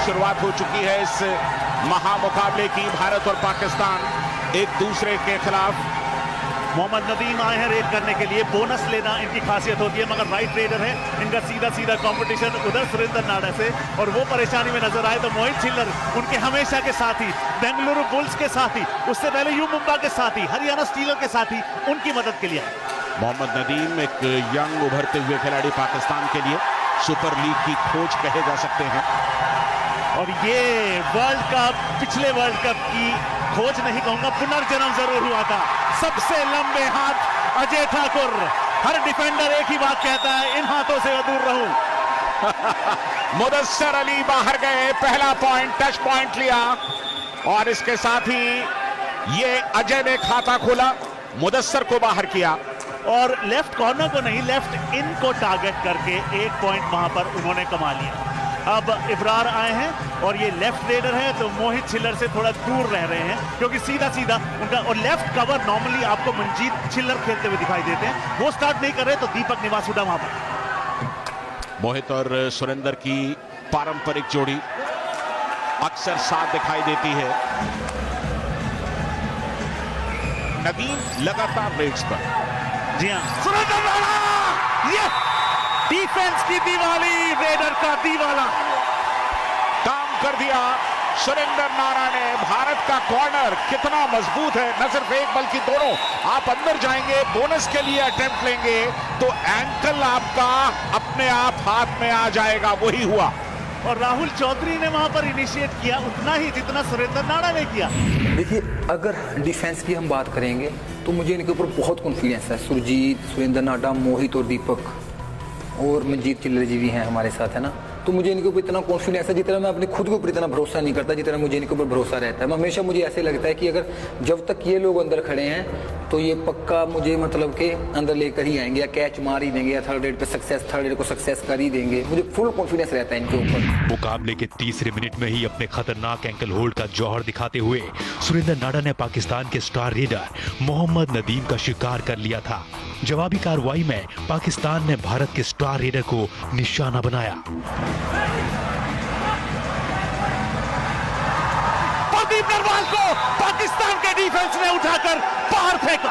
शुरुआत हो चुकी है इस महामुकाबले की। भारत और पाकिस्तान एक दूसरे के खिलाफ। मोहम्मद नदीम आए हैं रेड करने के लिए, बोनस लेना इनकी खासियत होती है, मगर राइट रेडर है। इनका सीधा सीधा कंपटीशन उधर सुरेंद्र नाडा से, और वो परेशानी में नजर आए तो मोहित छिल्लर उनके हमेशा के साथी, बेंगलुरु बुल्स के साथी, उससे पहले यू मुंबा के साथी, हरियाणा स्टीलर के साथी, उनकी मदद के लिए। मोहम्मद नदीम एक यंग उभरते हुए खिलाड़ी पाकिस्तान के लिए, सुपर लीग की खोज कहे जा सकते हैं। और ये वर्ल्ड कप, पिछले वर्ल्ड कप की खोज नहीं कहूंगा, पुनर्जन्म जरूर हुआ था। सबसे लंबे हाथ अजय ठाकुर। हर डिफेंडर एक ही बात कहता है, इन हाथों से मैं दूर रहूं। मुदस्सर अली बाहर गए, पहला पॉइंट, टच पॉइंट लिया, और इसके साथ ही ये अजय ने खाता खोला, मुदस्सर को बाहर किया। और लेफ्ट कॉर्नर को नहीं, लेफ्ट इन को टारगेट करके एक पॉइंट वहां पर उन्होंने कमा लिया। अब इब्रार आए हैं और ये लेफ्ट रेडर है, तो मोहित छिल्लर से थोड़ा दूर रह रहे हैं, क्योंकि सीधा सीधा उनका, और लेफ्ट कवर नॉर्मली आपको मनजीत छिल्लर खेलते हुए दिखाई देते हैं, वो स्टार्ट नहीं कर रहे, तो दीपक निवासुडा वहां पर। मोहित और सुरेंद्र की पारंपरिक जोड़ी अक्सर साथ दिखाई देती है। नदीम लगातार रेड्स पर। जी हाँ, सुरेंद्र नाडा, ये डिफेंस की दिवाली, रेडर का दीवाला काम कर दिया सुरेंद्र नाडा ने। भारत का कॉर्नर कितना मजबूत है, न सिर्फ एक बल्कि दोनों। आप अंदर जाएंगे, बोनस के लिए अटेम्प्ट लेंगे, तो एंकल आपका अपने आप हाथ में आ जाएगा, वही हुआ। और राहुल चौधरी ने वहां पर इनिशिएट किया उतना ही जितना सुरेंद्र नाडा ने किया। देखिए, अगर डिफेंस की हम बात करेंगे तो मुझे इनके ऊपर बहुत कॉन्फिडेंस है। सुरजीत, सुरेंद्र नाडा, मोहित और दीपक, और मनजीत छिल्लर जी भी हैं हमारे साथ, है ना। तो मुझे इनके ऊपर इतना कॉन्फिडेंस है, जितना मैं अपने खुद के ऊपर इतना भरोसा नहीं करता, जितना मुझे इनके ऊपर भरोसा रहता है। हमेशा मुझे ऐसे लगता है कि अगर जब तक ये लोग अंदर खड़े हैं तो ये पक्का मुझे मतलब के अंदर लेकर ही आएंगे, या कैच मार ही देंगे, या थर्ड रेड पे सक्सेस, थर्ड रेड को सक्सेस कर ही देंगे। मुझे फुल कॉन्फिडेंस रहता है इनके ऊपर। मुकाबले के तीसरे मिनट में ही अपने खतरनाक एंकल होल्ड का जौहर दिखाते हुए सुरेंद्र नाडा ने पाकिस्तान के स्टार रेडर मोहम्मद नदीम का शिकार कर लिया था। जवाबी कार्रवाई में पाकिस्तान ने भारत के स्टार रेडर को निशाना बनाया। प्रदीप नरवाल को पाकिस्तान के डिफेंस ने उठाकर बाहर फेंका।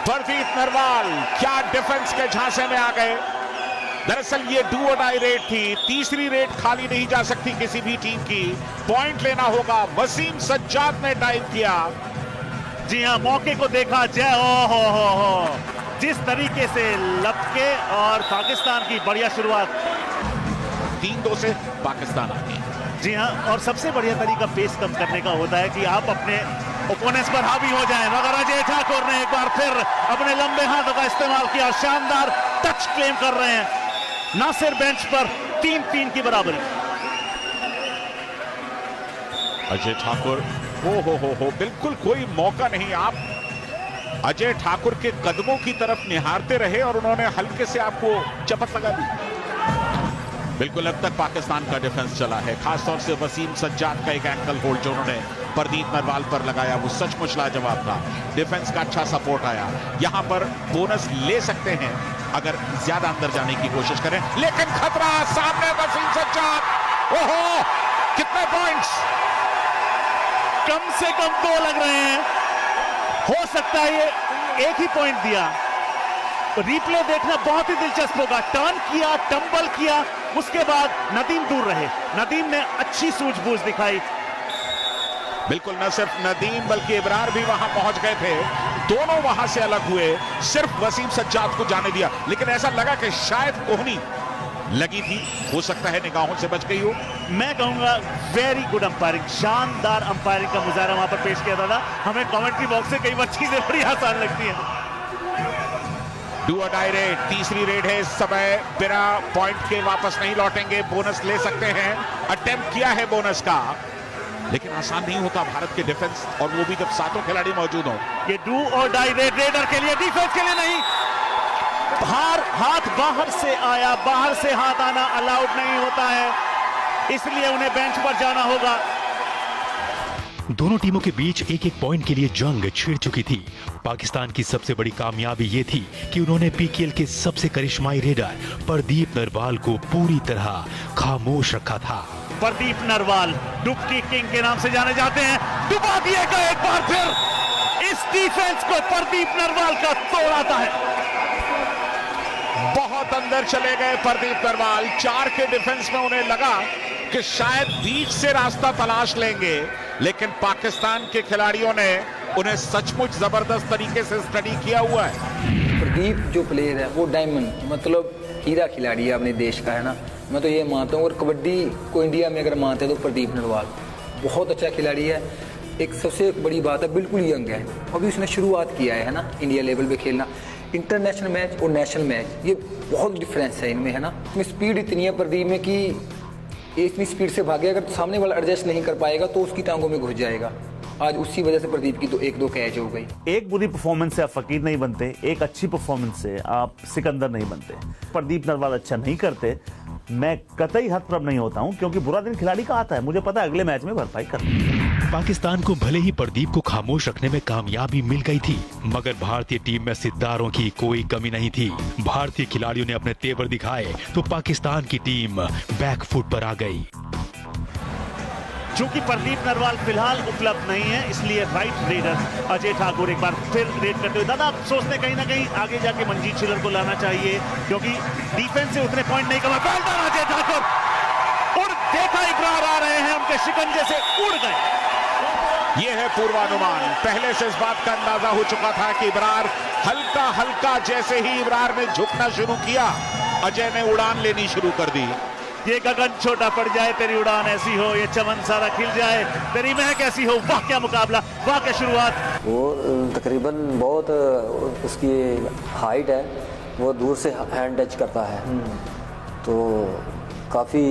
प्रदीप नरवाल क्या डिफेंस के झांसे में आ गए। दरअसल ये डू और डाई रेड थी, तीसरी रेड खाली नहीं जा सकती किसी भी टीम की, पॉइंट लेना होगा। वसीम सज्जाद ने डाइव किया। जी हाँ, मौके को देखा जय, हो जिस तरीके से लपके, और पाकिस्तान की बढ़िया शुरुआत। 3-2 से पाकिस्तान आ गई। जी हाँ, और सबसे बढ़िया तरीका पेस कम करने का होता है कि आप अपने ओपोनेंट्स पर हावी हो जाएं। मगर अजय ठाकुर ने एक बार फिर अपने लंबे हाथों का इस्तेमाल किया, शानदार टच क्लेम कर रहे हैं। नासिर बेंच पर 3-3 की बराबरी। अजय ठाकुर, हो बिल्कुल कोई मौका नहीं। आप अजय ठाकुर के कदमों की तरफ निहारते रहे और उन्होंने हल्के से आपको चपत लगा दी। बिल्कुल अब तक पाकिस्तान का डिफेंस चला है, खासतौर से वसीम सज्जाद का एक एंकल होल्ड जो उन्होंने प्रदीप नरवाल पर लगाया, वो सचमुच लाजवाब था। डिफेंस का अच्छा सपोर्ट आया। यहां पर बोनस ले सकते हैं अगर ज्यादा अंदर जाने की कोशिश करें, लेकिन खतरा सामने। वसीम सज्जाद, ओहो, कितने पॉइंट्स? कम से कम 2 लग रहे हैं, हो सकता है ये एक ही पॉइंट दिया। रिप्ले देखना बहुत ही दिलचस्प होगा। टर्न किया, टंबल किया, उसके बाद नदीम दूर रहे। नदीम ने अच्छी सूझबूझ दिखाई। बिल्कुल, न सिर्फ नदीम बल्कि इब्रार भी वहां पहुंच गए थे। दोनों वहां से अलग हुए, सिर्फ वसीम सज्जाद को जाने दिया, लेकिन ऐसा लगा कि शायद कोहनी लगी थी, हो सकता है निगाहों से बच गई हो। मैं कहूंगा वेरी गुड अंपायरिंग, शानदार अंपायरिंग का मुजाहरा वहां पर पेश किया था। हमें कमेंट्री बॉक्स से कई बार चीजें बड़ी आसान लगती हैं। डू और डाई रेड, तीसरी रेड है इस समय। बिना पॉइंट के वापस नहीं लौटेंगे, बोनस ले सकते हैं। अटेम्प्ट किया है बोनस का, लेकिन आसान नहीं होता भारत के डिफेंस, और वो भी जब सातों खिलाड़ी मौजूद हों। ये डू और डाई रेड, रेडर के लिए, डिफेंस के लिए नहीं। हाथ बाहर से आया, बाहर से हाथ आना अलाउड नहीं होता है, इसलिए उन्हें बेंच पर जाना होगा। दोनों टीमों के बीच एक एक पॉइंट के लिए जंग छिड़ चुकी थी। पाकिस्तान की सबसे बड़ी कामयाबी ये थी कि उन्होंने पीकेएल के सबसे करिश्माई रेडर प्रदीप नरवाल को पूरी तरह खामोश रखा था। प्रदीप नरवाल डुबकी किंग के नाम से जाने जाते हैं, डुबा दिए गए एक बार फिर। इस डिफेंस को प्रदीप नरवाल का तोड़ आता है। बहुत अंदर चले गए प्रदीप नरवाल। 4 के डिफेंस में उन्हें लगा कि शायद बीच से रास्ता तलाश लेंगे, लेकिन पाकिस्तान के खिलाड़ियों ने उन्हें सचमुच जबरदस्त तरीके से स्टडी किया हुआ है। प्रदीप जो प्लेयर है वो डायमंड मतलब हीरा खिलाड़ी है अपने देश का, है ना। मैं तो ये मानता हूँ, और कबड्डी को इंडिया में अगर मानते हैं तो प्रदीप नरवाल बहुत अच्छा खिलाड़ी है। एक सबसे बड़ी बात है, बिल्कुल यंग है, अभी उसने शुरुआत किया है ना इंडिया लेवल पे खेलना। इंटरनेशनल मैच और नेशनल मैच ये बहुत डिफरेंस है इनमें, है ना। इसमें स्पीड इतनी है प्रदीप में कि ये इतनी स्पीड से भागे, अगर सामने वाला एडजस्ट नहीं कर पाएगा तो उसकी टांगों में घुस जाएगा। आज उसी वजह से प्रदीप की तो 1-2 कैच हो गई। एक बुरी परफॉर्मेंस से आप फकीर नहीं बनते, एक अच्छी परफॉर्मेंस से आप सिकंदर नहीं बनते। प्रदीप नरवाल अच्छा नहीं करते, मैं कतई हद पर नहीं होता हूं, क्योंकि बुरा दिन खिलाड़ी का आता है, मुझे पता है अगले मैच में भरपाई करना। पाकिस्तान को भले ही प्रदीप को खामोश रखने में कामयाबी मिल गई थी, मगर भारतीय टीम में सितारों की कोई कमी नहीं थी। भारतीय खिलाड़ियों ने अपने तेवर दिखाए तो पाकिस्तान की टीम बैकफुट पर आ गई। चूंकि प्रदीप नरवाल फिलहाल उपलब्ध नहीं है, इसलिए राइट रेडर अजय ठाकुर एक बार फिर रेड करते हुए, दादा आप सोचते हैं कहीं ना कहीं आगे जाके मनजीत छिल्लर को लाना चाहिए, क्योंकि डिफेंस से उतने पॉइंट नहीं कमा पाए। अजय ठाकुर और देखा इब्रार आ रहे हैं, उनके शिकंजे से उड़ गए। यह है पूर्वानुमान। पहले से इस बात का अंदाजा हो चुका था कि इब्रार हल्का हल्का, जैसे ही इब्रार ने झुकना शुरू किया, अजय ने उड़ान लेनी शुरू कर दी। ये गगन छोटा पड़ जाए तेरी उड़ान ऐसी हो, ये चमन सारा खिल जाए तेरी महक ऐसी हो। वाह क्या मुकाबला, वाह क्या शुरुआत। वो तकरीबन बहुत उसकी हाइट है, वो दूर से हैंड टच करता है, तो काफ़ी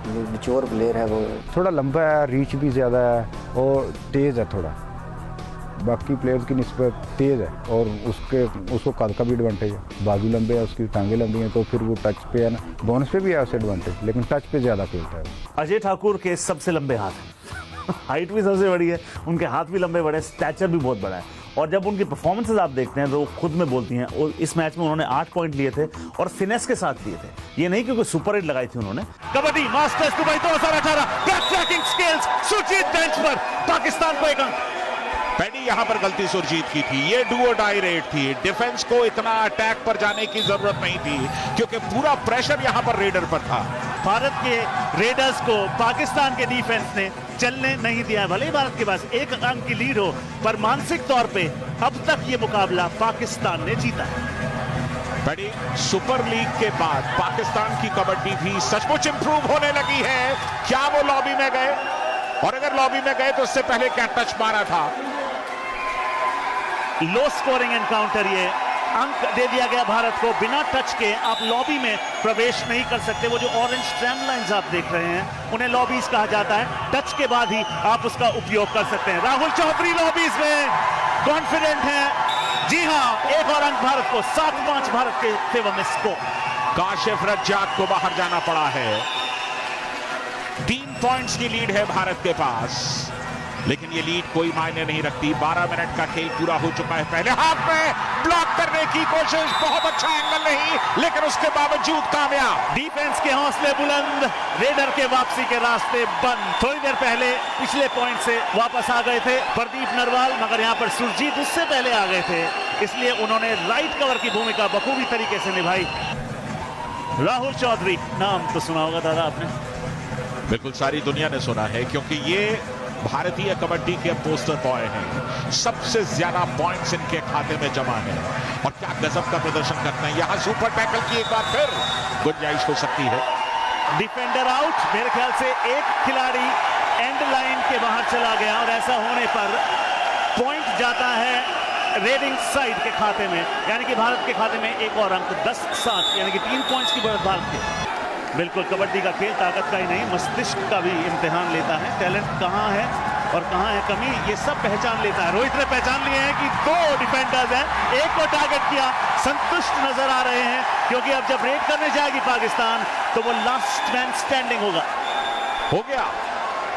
मैच्योर प्लेयर है वो। थोड़ा लंबा है, रीच भी ज़्यादा है और तेज़ है थोड़ा, बाकी प्लेयर्स की निस्बत तेज़ है, और उसको कद का भी एडवांटेज है। बाजू लंबे है, उसकी टांगे लंबी हैं, तो फिर वो टच पे है ना, बोनस पे भी है उससे एडवांटेज, लेकिन टच पे ज़्यादा खेलता है। अजय ठाकुर के सबसे लंबे हाथ हैं, हाइट भी सबसे बड़ी है, उनके हाथ भी लंबे बड़े, स्टैचर भी बहुत बड़ा है। और जब उनकी परफॉर्मेंसेस आप देखते हैं तो वो खुद में बोलती हैं। और इस मैच में उन्होंने 8 पॉइंट लिए थे और फिनेस के साथ लिए थे, ये नहीं कि कोई सुपर हिट लगाई थी उन्होंने। Kabaddi masters Dubai 2018 back tracking skills, Surjeet bench पर, पाकिस्तान को 1 अंक। पैडी यहां पर गलती सुरजीत की थी, ये डू और डाई रेड थी। डिफेंस को इतना अटैक पर जाने की जरूरत नहीं थी, क्योंकि पूरा प्रेशर यहां पर रेडर पर था। भारत के रेडर्स को पाकिस्तान के डिफेंस ने चलने नहीं दिया है। भले ही भारत के पास 1 अंक की लीड हो, पर मानसिक तौर पे अब तक ये मुकाबला पाकिस्तान ने जीता है। बड़ी सुपर लीग के बाद पाकिस्तान की कबड्डी भी सचमुच इंप्रूव होने लगी है। क्या वो लॉबी में गए? और अगर लॉबी में गए तो उससे पहले क्या टच मारा था? लो स्कोरिंग एनकाउंटर, ये अंक दे दिया गया भारत को। बिना टच के आप लॉबी में प्रवेश नहीं कर सकते। वो जो ऑरेंज स्ट्रैंड लाइंस आप देख रहे हैं, उन्हें लॉबीज कहा जाता है। टच के बाद ही आप उसका उपयोग कर सकते हैं। राहुल चौधरी लॉबीज में कॉन्फिडेंट हैं। जी हां, 1 और अंक भारत को, 7-5 भारत के फेवर में स्कोर। काशिफ रज्जाक को बाहर जाना पड़ा है। 3 पॉइंट्स की लीड है भारत के पास, लेकिन ये लीड कोई मायने नहीं रखती। 12 मिनट का खेल पूरा हो चुका है। पहले हाफ में ब्लॉक करने की कोशिश, बहुत अच्छा एंगल नहीं, लेकिन उसके बावजूद कामयाब। डिफेंस के हौसले बुलंद, रेडर के वापसी के रास्ते बंद। थोड़ी देर पहले पिछले पॉइंट से वापस आ गए थे प्रदीप नरवाल, मगर यहां पर सुरजीत उससे पहले आ गए थे, इसलिए उन्होंने राइट कवर की भूमिका बखूबी तरीके से निभाई। राहुल चौधरी, नाम तो सुना होगा दादा आपने? बिल्कुल, सारी दुनिया ने सुना है, क्योंकि ये भारतीय कबड्डी के पोस्टर बॉय हैं। सबसे ज्यादा पॉइंट्स इनके खाते में जमा है, और क्या गजब का प्रदर्शन करते हैं। यहां सुपर टैकल की एक बार फिर गुंजाइश हो सकती है। डिफेंडर आउट, मेरे ख्याल से एक खिलाड़ी एंड लाइन के बाहर चला गया, और ऐसा होने पर पॉइंट जाता है रेडिंग साइड के खाते में, यानी कि भारत के खाते में 1 और अंक। 10-7 यानी कि 3 पॉइंट्स की बढ़त भारत के। बिल्कुल, कबड्डी का खेल ताकत का ही नहीं, मस्तिष्क का भी इम्तिहान लेता है। टैलेंट कहाँ है और कहाँ है कमी, ये सब पहचान लेता है। रोहित ने पहचान लिए हैं कि 2 डिफेंडर्स हैं, एक को टारगेट किया, संतुष्ट नजर आ रहे हैं, क्योंकि अब जब रेड करने जाएगी पाकिस्तान तो वो लास्ट मैन स्टैंडिंग होगा। हो गया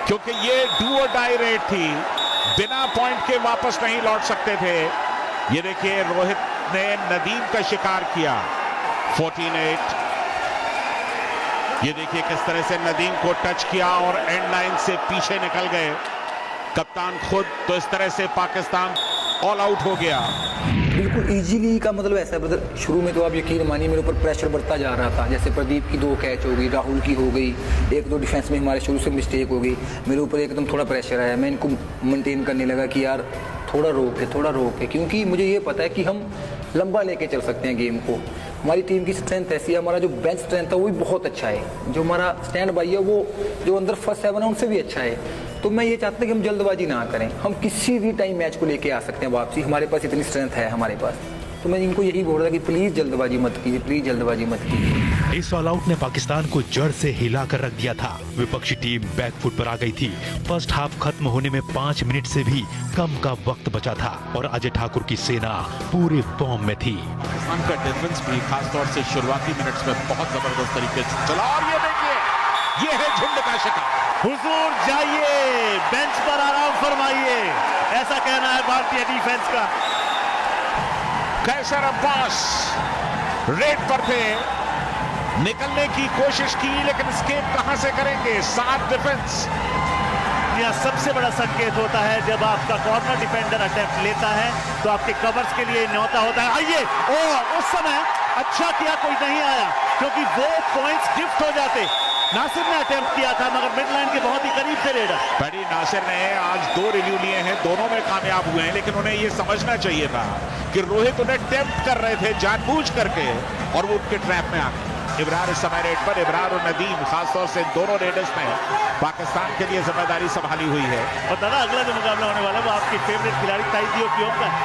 क्योंकि ये डू और डाई रेड थी, बिना पॉइंट के वापस नहीं लौट सकते थे। ये देखिए रोहित ने नदीम का शिकार किया। 14-8। ये देखिए किस तरह से नदीम को टच किया और एंड लाइन से पीछे निकल गए कप्तान खुद। तो इस तरह से पाकिस्तान ऑल आउट हो गया। बिल्कुल इजीली का मतलब ऐसा है ब्रदर, शुरू में तो आप यकीन मानिए मेरे ऊपर प्रेशर बढ़ता जा रहा था। जैसे प्रदीप की 2 कैच हो गई, राहुल की हो गई, 1-2 डिफेंस में हमारे शुरू से मिस्टेक हो गई, मेरे ऊपर एकदम थोड़ा प्रेशर आया। मैं इनको मेंटेन करने लगा कि यार थोड़ा रोक है, क्योंकि मुझे ये पता है कि हम लंबा लेके चल सकते हैं गेम को। हमारी टीम की स्ट्रेंथ ऐसी है, हमारा जो बेंच स्ट्रेंथ है वो भी बहुत अच्छा है, जो हमारा स्टैंड बाई है वो जो अंदर फर्स्ट 7 है उनसे भी अच्छा है। तो मैं ये चाहता हूँ कि हम जल्दबाजी ना करें, हम किसी भी टाइम मैच को लेके आ सकते हैं वापसी, हमारे पास इतनी स्ट्रेंथ है हमारे पास। तो मैं इनको यही बोल रहा कि प्लीज़ जल्दबाजी मत कीजिए। इस ऑल आउट ने पाकिस्तान को जड़ से हिला कर रख दिया था। विपक्षी टीम बैकफुट पर आ गई थी। फर्स्ट हाफ खत्म होने में 5 मिनट से भी कम का वक्त बचा था और अजय ठाकुर की सेना पूरे फॉर्म में थी। पाकिस्तान का डिफेंस भी खासतौर से शुरुआती मिनट्स में बहुत जबरदस्त तरीके से चला। और ये देखिए, ये है झुंड का शिकार। हुजूर जाइए, बेंच पर आराम फरमाइए, ऐसा कहना है भारतीय डिफेंस का। कैसर अब्बास रेड पर थे, निकलने की कोशिश की लेकिन एस्केप कहां से करेंगे। 7 डिफेंस। यह सबसे बड़ा संकेत होता है जब आपका कॉर्नर डिफेंडर अटेम्प्ट लेता है तो आपके कवर्स के लिए न्योता होता है आइए। और उस समय अच्छा किया कोई नहीं आया, क्योंकि वो पॉइंट्स गिफ्ट हो जाते। नासिर ने अटेम्प्ट किया था मगर मिड लाइन के बहुत ही करीब से रेडर। बड़ी नासिर ने आज 2 रिव्यू लिए हैं, दोनों में कामयाब हुए हैं, लेकिन उन्हें यह समझना चाहिए था कि रोहित उन्हें टेम्प्ट कर रहे थे जानबूझ करके और वो उनके ट्रैप में आ गए। इब्रार इस समय रेड पर, इब्रार और नदीम खासतौर से दोनों रेडर्स ने पाकिस्तान के लिए जिम्मेदारी संभाली हुई है। और दादा अगला जो मुकाबला होने वाला है वो आपकी फेवरेट खिलाड़ी ताइदियो की का है।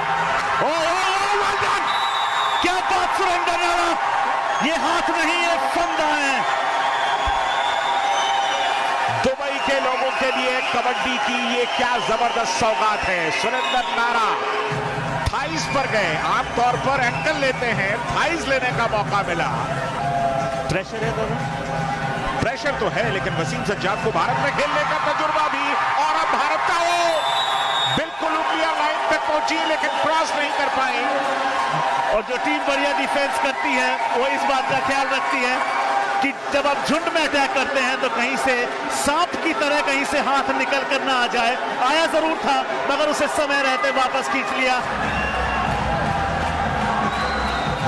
क्या बात सुरेंद्र नाड़ा, ये हाथ नहीं है फंदा है। दुबई के लोगों के लिए कबड्डी की ये क्या जबरदस्त सौगात है। सुरेंद्र नारा थाइस पर गए, आमतौर पर एंकल लेते हैं, थाइस लेने का मौका मिला। प्रेशर है दादा, प्रेशर तो है, लेकिन वसीम सज्जाद को भारत में खेलने का तजुर्बा भी। और अब भारत का वो बिल्कुल उंगलियां लाइन तक पहुंची लेकिन क्रॉस नहीं कर पाई। और जो टीम बढ़िया डिफेंस करती है वो इस बात का ख्याल रखती है कि जब आप झुंड में अटैक करते हैं तो कहीं से सांप की तरह कहीं से हाथ निकल कर ना आ जाए। आया जरूर था मगर उसे समय रहते वापस खींच लिया।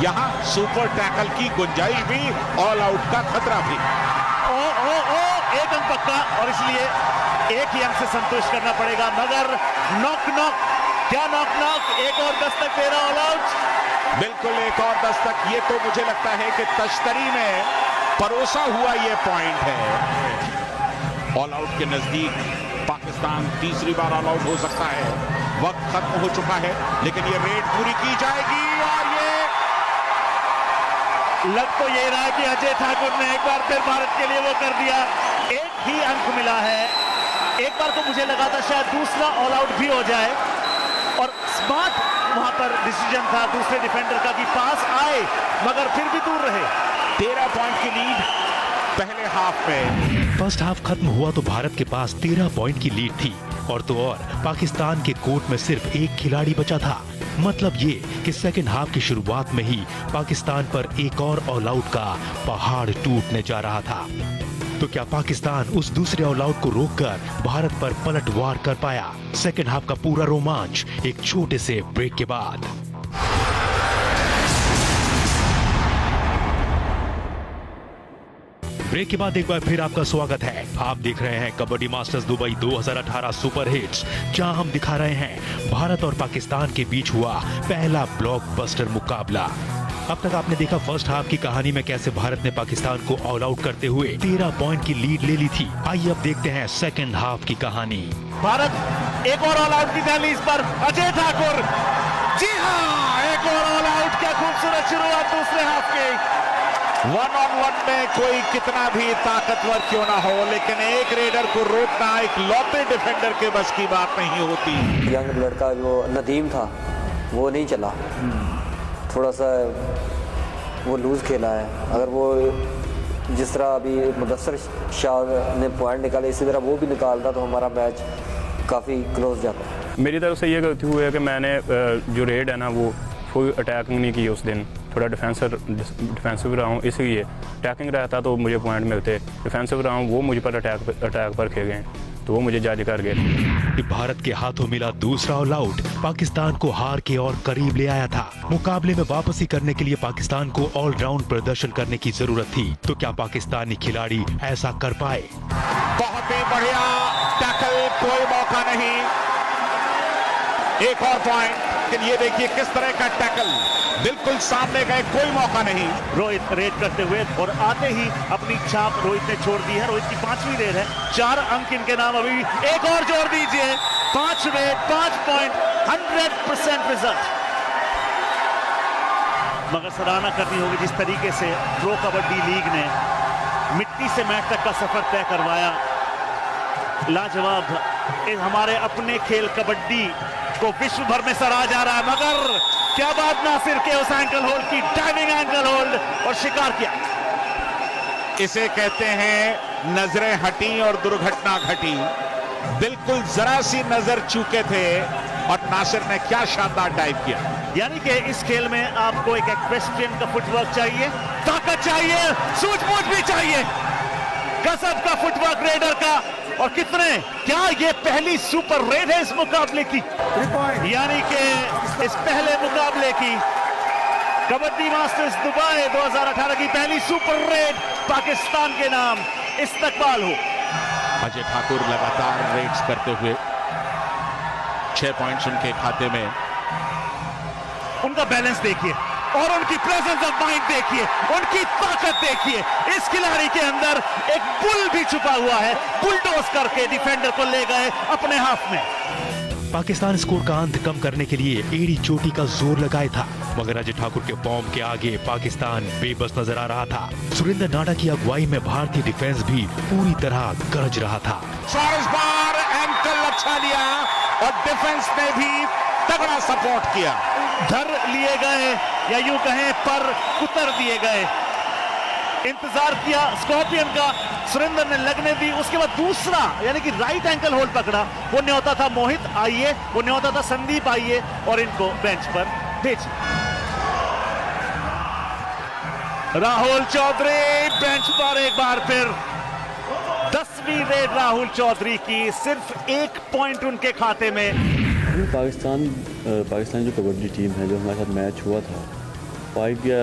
यहां सुपर टैकल की गुंजाइश भी, ऑल आउट का खतरा भी। एक अंक पक्का और इसलिए एक ही अंक से संतुष्ट करना पड़ेगा। मगर नॉक क्या नॉक एक और दस्तक दे रहा ऑल आउट। बिल्कुल एक और दस्तक। ये तो मुझे लगता है कि तश्तरी में परोसा हुआ ये पॉइंट है। ऑल आउट के नजदीक पाकिस्तान तीसरी बार ऑल आउट हो सकता है। वक्त खत्म हो चुका है लेकिन ये रेड पूरी की जाएगी। और ये लग तो ये रहा है कि अजय ठाकुर ने एक बार फिर भारत के लिए वो कर दिया। एक ही अंक मिला है। एक बार तो मुझे लगा था शायद दूसरा ऑल आउट भी हो जाए और स्मार्ट वहां पर डिसीजन था दूसरे डिफेंडर का कि पास आए मगर फिर भी दूर रहे। 13 पॉइंट की लीड पहले हाफ में। फर्स्ट हाफ खत्म हुआ तो भारत के पास 13 पॉइंट की लीड थी और तो और पाकिस्तान के कोर्ट में सिर्फ एक खिलाड़ी बचा था। मतलब ये कि सेकंड हाफ की शुरुआत में ही पाकिस्तान पर एक और ऑल आउट का पहाड़ टूटने जा रहा था। तो क्या पाकिस्तान उस दूसरे ऑल आउट को रोककर भारत पर पलटवार कर पाया? सेकंड हाफ का पूरा रोमांच एक छोटे से ब्रेक के बाद। ब्रेक के बाद एक बार फिर आपका स्वागत है। आप देख रहे हैं kabaddi masters Dubai 2018 super hits, जहां हम दिखा रहे हैं भारत और पाकिस्तान के बीच हुआ पहला ब्लॉकबस्टर मुकाबला। अब तक आपने देखा फर्स्ट हाफ की कहानी में कैसे भारत ने पाकिस्तान को ऑल आउट करते हुए 13 पॉइंट की लीड ले ली थी। आइए अब देखते हैं सेकंड हाफ की कहानी। भारत एक और ऑल आउट की दहलीज पर, अजय ठाकुर, जी हाँ एक और ऑल आउट। क्या खूबसूरत शुरुआत दूसरे हाफ की। 1-on-1 में कोई कितना भी ताकतवर क्यों ना हो लेकिन एक रेडर को रोकना एक लौते डिफेंडर के बस की बात नहीं होती। यंग लड़का जो नदीम था वो नहीं चला, थोड़ा सा वो लूज खेला है। अगर वो जिस तरह अभी मुदस्सर शाह ने पॉइंट निकाले इसी तरह वो भी निकालता तो हमारा मैच काफ़ी क्लोज जाता। मेरी तरफ से ये गलती हुई है कि मैंने जो रेड है ना वो कोई अटैकिंग नहीं की उस दिन, थोड़ा डिफेंसिव रहा हूँ, इसलिए अटैकिंग रहता तो मुझे पॉइंट मिलते, डिफेंसिव रहा हूँ वो मुझे पर अटैक पर खे गए तो वो मुझे जज कर गए। भारत के हाथों मिला दूसरा ऑल आउट पाकिस्तान को हार के और करीब ले आया था। मुकाबले में वापसी करने के लिए पाकिस्तान को ऑलराउंड प्रदर्शन करने की जरूरत थी, तो क्या पाकिस्तानी खिलाड़ी ऐसा कर पाए? बहुत ही बढ़िया टैकल, कोई मौका नहीं, एक और पॉइंट। लेकिन ये देखिए किस तरह का टैकल, बिल्कुल सामने गए, कोई मौका नहीं। रोहित रेड करते हुए और आते ही अपनी छाप रोहित ने छोड़ दी है। रोहित की 5वीं रेड है, 4 अंक इनके नाम अभी भी। एक और जोड़ दीजिए, 5 रेड, 5 पॉइंट, 100% रिजल्ट। मगर सराहना करनी होगी जिस तरीके से प्रो कबड्डी लीग ने मिट्टी से मैच तक का सफर तय करवाया। लाजवाब हमारे अपने खेल कबड्डी को विश्व भर में सराहा जा रहा है। मगर क्या बात नासिर के उस एंकल होल्ड की, डाइविंग एंकल होल्ड, और शिकार किया। इसे कहते हैं नजरें हटी और दुर्घटना घटी। बिल्कुल जरा सी नजर चूके थे और नासिर ने क्या शानदार डाइव किया। यानी कि इस खेल में आपको एक इक्वेस्ट्रियन का फुटवर्क चाहिए, ताकत चाहिए, सूझबूझ भी चाहिए, गजब का फुटवर्क रेडर का। और कितने, क्या ये पहली सुपर रेड है इस मुकाबले की? यानी कि इस पहले मुकाबले की कबड्डी मास्टर्स दुबई 2018 की पहली सुपर रेड पाकिस्तान के नाम इस्तकबाल हो। अजय ठाकुर लगातार रेड्स करते हुए 6 पॉइंट्स उनके खाते में। उनका बैलेंस देखिए और उनकी प्रेजेंस ऑफ माइंड देखिए, उनकी ताकत देखिए। इस खिलाड़ी के अंदर एक बुल भी छुपा हुआ है, बुलडोज करके डिफेंडर को ले गए अपने हाथ में। पाकिस्तान स्कोर का अंत कम करने के लिए एड़ी चोटी का जोर लगाया था, मगर अजय ठाकुर के फॉर्म के आगे पाकिस्तान बेबस नजर आ रहा था। सुरेंद्र नाडा की अगुवाई में भारतीय डिफेंस भी पूरी तरह गरज रहा था। इस बार एंकल अच्छा लिया और डिफेंस ने भी तगड़ा सपोर्ट किया। धर लिए गए या यूं कहें पर कुतर दिए गए। इंतजार किया स्कॉर्पियन का, सुरेंद्र ने लगने दी, उसके बाद दूसरा यानी कि राइट एंकल होल्ड पकड़ा। वो न्योता था मोहित आइए, वो न्योता था संदीप आइए और इनको बेंच पर भेजिए। राहुल चौधरी बेंच पर एक बार फिर। 10वीं रेड राहुल चौधरी की, सिर्फ 1 पॉइंट उनके खाते में। पाकिस्तान जो कबड्डी टीम है, जो हमारे साथ मैच हुआ था, 5 या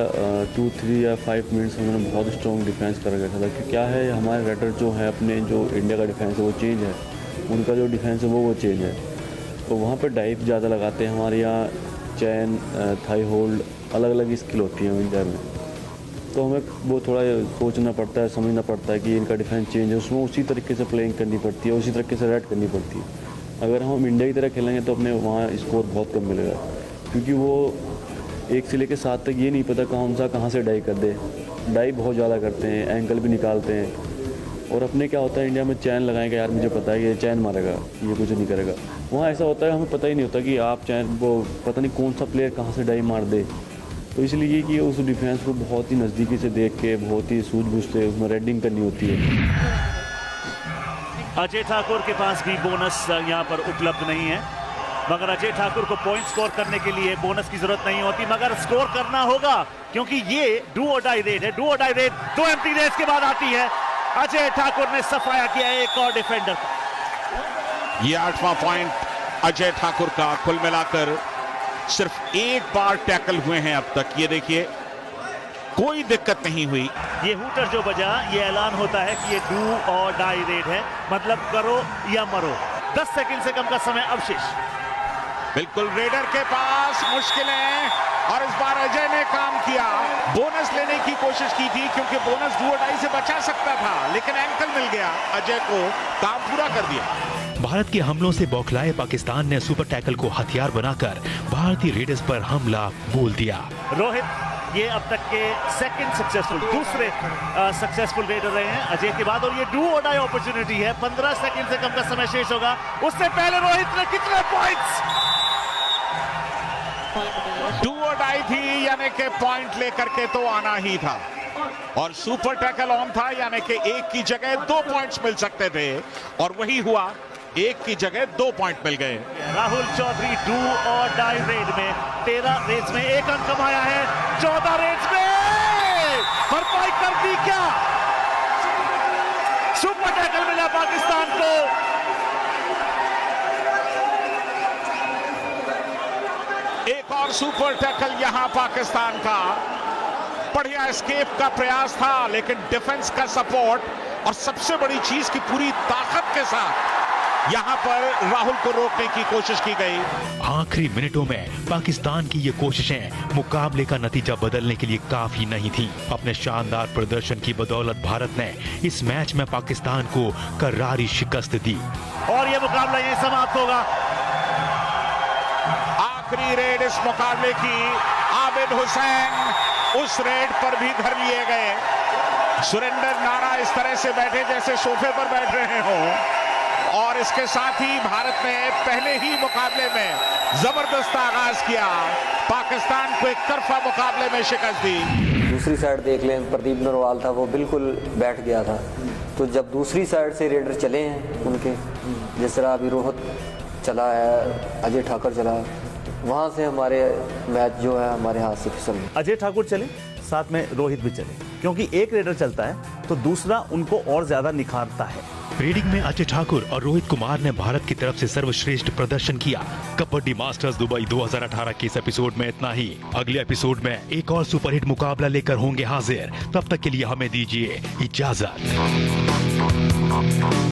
2-3 या 5 मिनट्स उन्होंने बहुत स्ट्रॉन्ग डिफेंस कर रखा था। कि क्या है, हमारे रेडर जो है अपने जो इंडिया का डिफेंस है वो चेंज है, उनका जो डिफेंस है वो चेंज है। तो वहाँ पर डाइव ज़्यादा लगाते हैं। हमारे यहाँ चैन, थाई होल्ड अलग अलग स्किल होती है इंडिया में, तो हमें वो थोड़ा सोचना पड़ता है, समझना पड़ता है कि इनका डिफेंस चेंज है, उसमें उसी तरीके से प्लेइंग करनी पड़ती है, उसी तरीके से रेड करनी पड़ती है। अगर हम इंडिया की तरह खेलेंगे तो अपने वहाँ स्कोर बहुत कम मिलेगा, क्योंकि वो 1 से लेकर 7 तक ये नहीं पता कहाँ से डाइव कर दे। डाइव बहुत ज़्यादा करते हैं, एंकल भी निकालते हैं। और अपने क्या होता है, इंडिया में चैन लगाएंगे, यार मुझे पता है कि ये चैन मारेगा, ये कुछ नहीं करेगा। वहाँ ऐसा होता है हमें पता ही नहीं होता कि आप चैन, वो पता नहीं कौन सा प्लेयर कहाँ से डाइव मार दे। तो इसलिए कि उस डिफेंस को बहुत ही नज़दीकी से देख के, बहुत ही सूझबूझ से उसमें रेडिंग करनी होती है। अजय ठाकुर के पास भी बोनस यहाँ पर उपलब्ध नहीं है, मगर अजय ठाकुर को पॉइंट स्कोर करने के लिए बोनस की जरूरत नहीं होती, मगर स्कोर करना होगा क्योंकि ये डू और डाई रेड है। डू और डाई रेड 2 एम्प्टी रेड्स के बाद आती है। अजय ठाकुर ने सफाया किया एक और डिफेंडर का। ये 8वां पॉइंट अजय ठाकुर का। कुल मिलाकर सिर्फ 1 बार टैकल हुए हैं अब तक। ये देखिए कोई दिक्कत नहीं हुई। ये हूटर जो बजा, ये ऐलान होता है कि ये डू और डाई रेड है, मतलब करो या मरो। 10 सेकंड से कम का समय अवशेष। बिल्कुल रेडर के पास मुश्किलें, और इस बार अजय ने काम किया। बोनस लेने की कोशिश की थी क्योंकि बोनस डू और डाई से बचा सकता था, लेकिन एंकल मिल गया। अजय को काम पूरा कर दिया। भारत के हमलों से बौखलाए पाकिस्तान ने सुपर टैकल को हथियार बनाकर भारतीय रेडर्स पर हमला बोल दिया। रोहित ये अब तक के दूसरे सक्सेसफुल रेडर रहे हैं अजय के बाद, और ये डू और डाई अपॉर्चुनिटी है। 15 सेकंड से कम का समय शेष होगा। उससे पहले रोहित ने कितने पॉइंट्स? डू और डाई थी, यानी कि पॉइंट लेकर के तो आना ही था। और सुपर टैकल ऑन था, यानी कि एक की जगह 2 पॉइंट्स मिल सकते थे और वही हुआ, एक की जगह 2 पॉइंट मिल गए। राहुल चौधरी डू और डाई रेड में 13 रेड्स में 1 अंक कमाया है, 14 रेड्स में भरपाई कर दी क्या? सुपर टैकल मिला पाकिस्तान को। एक और सुपर टैकल यहां पाकिस्तान का। बढ़िया एस्केप का प्रयास था, लेकिन डिफेंस का सपोर्ट और सबसे बड़ी चीज की पूरी ताकत के साथ यहां पर राहुल को रोकने की कोशिश की गई। आखिरी मिनटों में पाकिस्तान की ये कोशिशें मुकाबले का नतीजा बदलने के लिए काफी नहीं थी। अपने शानदार प्रदर्शन की बदौलत भारत ने इस मैच में पाकिस्तान को करारी शिकस्त दी और ये मुकाबला यहीं समाप्त होगा। आखिरी रेड इस मुकाबले की, आबिद हुसैन उस रेड पर भी घर लिए गए। सुरेंद्र नाडा इस तरह से बैठे जैसे सोफे पर बैठ रहे हों, और इसके साथ ही भारत ने पहले ही मुकाबले में जबरदस्त आगाज किया, पाकिस्तान को एक तरफा मुकाबले में शिकस्त दी। दूसरी साइड देख लें, प्रदीप नरवाल था, वो बिल्कुल बैठ गया था। तो जब दूसरी साइड से रेडर चले हैं उनके, जिस तरह अभी रोहित चला है, अजय ठाकुर चला है, वहाँ से हमारे मैच जो है हमारे हाथ से फिसल गए। अजय ठाकुर चले, साथ में रोहित भी चले, क्योंकि एक रेडर चलता है तो दूसरा उनको और ज्यादा निखारता है। रेडिंग में अजय ठाकुर और रोहित कुमार ने भारत की तरफ से सर्वश्रेष्ठ प्रदर्शन किया। कबड्डी मास्टर्स दुबई 2018 के इस एपिसोड में इतना ही। अगले एपिसोड में एक और सुपरहिट मुकाबला लेकर होंगे हाजिर। तब तक के लिए हमें दीजिए इजाजत।